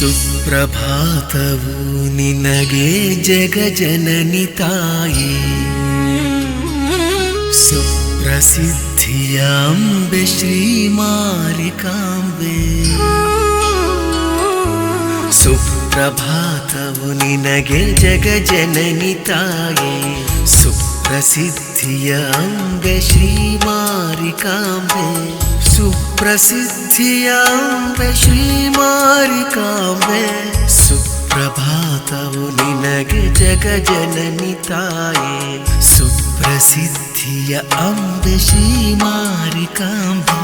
ಸುಪ್ರಭಾತವು ನಿನಗೆ ಜಗಜನನಿ ತಾಯಿ, ಸುಪ್ರಸಿದ್ಧಿಯ ಅಂಬೆ ಶ್ರೀ ಮಾರಿಕಾಂಬೆ. ಸುಪ್ರಭಾತವು ನಿನಗೆ ಜಗಜನನಿ ತಾಯಿ, ಸುಪ್ರಸಿದ್ಧಿಯ ಅಂಬೆ ಶ್ರೀ ಮಾರಿಕಾಂಬೆ. ಸುಪ್ರಸಿದ್ಧಿಯ ಅಂಬೆ ಶ್ರೀ ಮಾರಿಕಾಂಬೆ. ಸುಪ್ರಭಾತವು ನಿನಗೆ ಜಗಜನನಿ ತಾಯಿ, ಸುಪ್ರಸಿದ್ಧಿಯ ಅಂಬೆ ಶ್ರೀ ಮಾರಿಕಾಂಬೆ.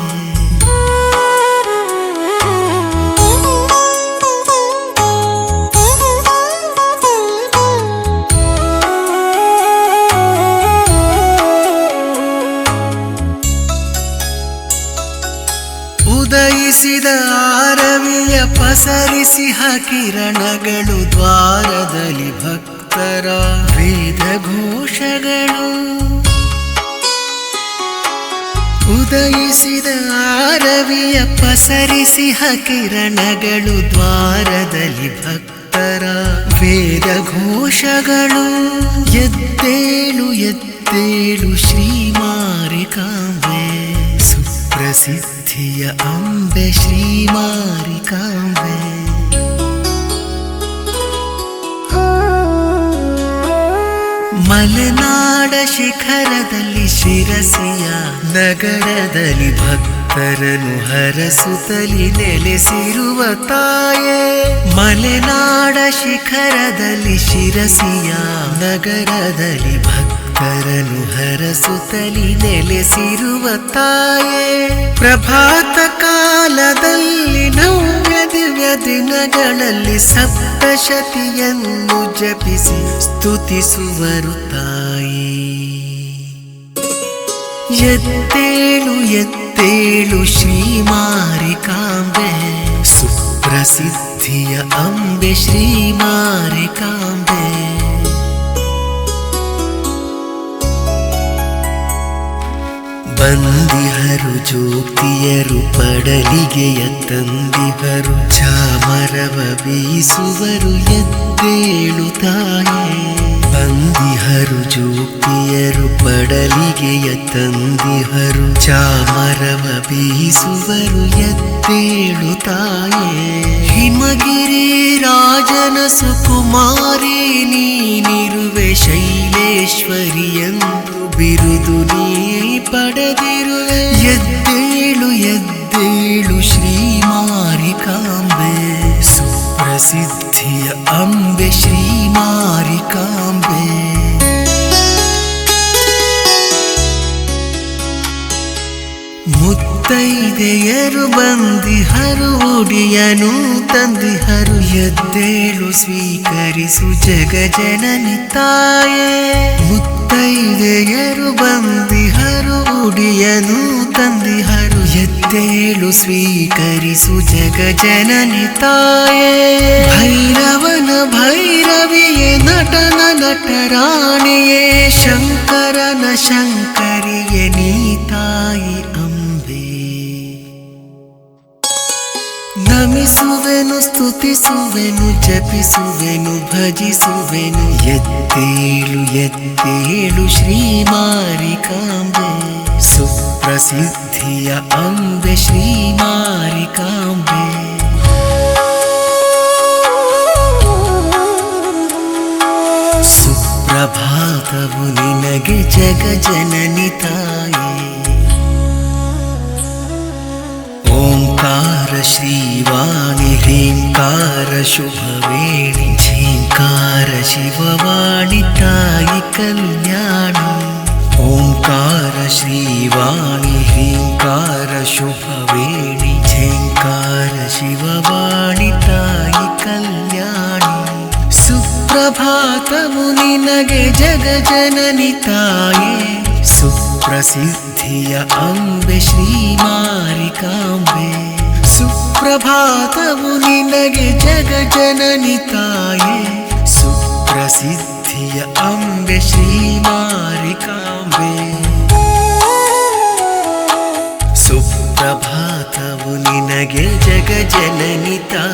ಉದಯಿಸಿದ ಆರವಿಯ ಪಸರಿಸಿಹ ಕಿರಣಗಳು, ದ್ವಾರದಲ್ಲಿ ಭಕ್ತರ ವೇದ ಘೋಷಗಳು. ಉದಯಿಸಿದ ಆರವಿಯ ಪಸರಿಸಿಹ ಕಿರಣಗಳು, ದ್ವಾರದಲ್ಲಿ ಭಕ್ತರ ವೇದ ಘೋಷಗಳು. ಎದ್ದೇಳು ಎದ್ದೇಳು ಶ್ರೀ ಮಾರಿಕಾಂಬೆ, ಸುಪ್ರಸಿದ್ಧಿಯ ಅಂಬೆ ಶ್ರೀ ಮಾರಿಕಾಂಬೆ. ಮಲೆನಾಡ ಶಿಖರದಲ್ಲಿ ಶಿರಸಿಯ ನಗರದಲ್ಲಿ ಭಕ್ತರನ್ನು ಹರಸುತ್ತಲಿ ನೆಲೆಸಿರುವ ತಾಯೇ. ಮಲೆನಾಡ ಶಿಖರದಲ್ಲಿ ಶಿರಸಿಯ ನಗರದಲ್ಲಿ ಭಕ್ತರನ್ನು ಹರಸುತ್ತಲಿ ನೆಲೆಸಿರುವ ತಾಯೇ. ಪ್ರಭಾತ ಕಾಲದಲ್ಲಿ ನವ್ಯ ದಿವ್ಯ ದಿನಗಳಲ್ಲಿ ಸಪ್ತಶತಿಯನ್ನು ಜಪಿಸಿ ಸ್ತುತಿಸುವರು ತಾಯಿ. ಎದ್ದೇಳು ಎದ್ದೇಳು ಶ್ರೀ ಮಾರಿಕಾಂಬೆ, ಸುಪ್ರಸಿದ್ಧಿಯ ಅಂಬೆ ಶ್ರೀ ಮಾರಿಕಾಂಬೆ. ಬಂದಿಹರು ಜೋಗ್ತಿಯರು ಪಡಲಿಗೆಯ ತಂದಿಹರು, ಚಾಮರವ ಬೀಸುವರು ಎದ್ದೇಳು ತಾಯೇ. ಬಂದಿಹರು ಜೋಗ್ತಿಯರು ಪಡಲಿಗೆಯ ತಂದಿಹರು, ಚಾಮರವ ಬೀಸುವರು ಎದ್ದೇಳು ತಾಯೇ. ಹಿಮಗಿರಿ ರಾಜನ ಸುಕುಮಾರಿ ನೀನಿರುವೆ, ಶೈಲೇಶ್ವರಿ ಎಂದು ಬಿರುದು ನೀ ಪಡೆದಿರುವೆ. ಎದ್ದೇಳು ಎದ್ದೇಳು ಶ್ರೀ ಮಾರಿಕಾಂಬೆ, ಸುಪ್ರಸಿದ್ಧಿಯ ಅಂಬೆ ಶ್ರೀ ಮಾರಿಕಾಂಬೆ. ಮುತ್ತೈದೆಯರು ಬಂದಿಹರು, ಉಡಿಯನು ತಂದಿಹರು, ಎದ್ದೇಳು ಸ್ವೀಕರಿಸು ಜಗಜನನಿ ತಾಯೇ. ಮುತ್ತೈದೆಯರು ಬಂದಿಹರು, ಉಡಿಯನು ತಂದಿಹರು, ಎದ್ದೇಳು ಸ್ವೀಕರಿಸು ಜಗಜನನಿ ತಾಯೇ. ಭೈರವನ ಭೈರವಿಯೇ, ನಟನ ನಟರಾಣಿಯೇ, ಶಂಕರನ ಶಂಕರಿಯೇ ನೀ ತಾಯಿ ಅಂಬೆ. ನಮಿಸುವೆನು ಸ್ತುತಿಸುವೆನು ಜಪಿಸುವೆನು ಭಜಿಸುವೆನು, ಎದ್ದೇಳು ಎದ್ದೇಳು ಶ್ರೀ ಮಾರಿಕಾಂಬೆ, ಸುಪ್ರಸಿದ್ಧಿಯ ಅಂಬೆ ಶ್ರೀ ಮಾರಿಕಾಂಬೆ. ಸುಪ್ರಭಾತವು ನಿನಗೆ ಜಗಜನನಿ ತಾಯಿ. ಓಂಕಾರ ಶ್ರೀವಾಣಿ ಹ್ರೀಂಕಾರ ಶುಭವೇಣಿ, ಝೀಂಕಾರ ಶಿವವಾಣಿ ತಾಯಿ ಕಲ್ಯಾಣಿ. ಓಂಕಾರ ಶ್ರೀವಾಣಿ ಹ್ರೀಂಕಾರ ಶುಭವೇಣಿ, ಝೀಂಕಾರ ಶಿವವಾಣಿ ತಾಯಿ ಕಲ್ಯಾಣಿ. ಸುಪ್ರಭಾತವು ನಿನಗೆ ಜಗಜನನಿ ತಾಯೇ, ಸುಪ್ರಸಿದ್ಧಿಯ ಅಂಬೆ ಶ್ರೀ ಮಾರಿಕಾಂಬೆ. ಸುಪ್ರಭಾತವು ನಿನಗೆ ಜಗಜನನಿ ತಾಯೇ, ಸುಪ್ರಸಿದ್ಧಿಯ ಅಂಬೆ ಶ್ರೀ ಮಾರಿಕಾಂಬೆ. ಸುಪ್ರಭಾತವು ನಿನಗೆ ಜಗಜನನಿ ತಾಯೇ.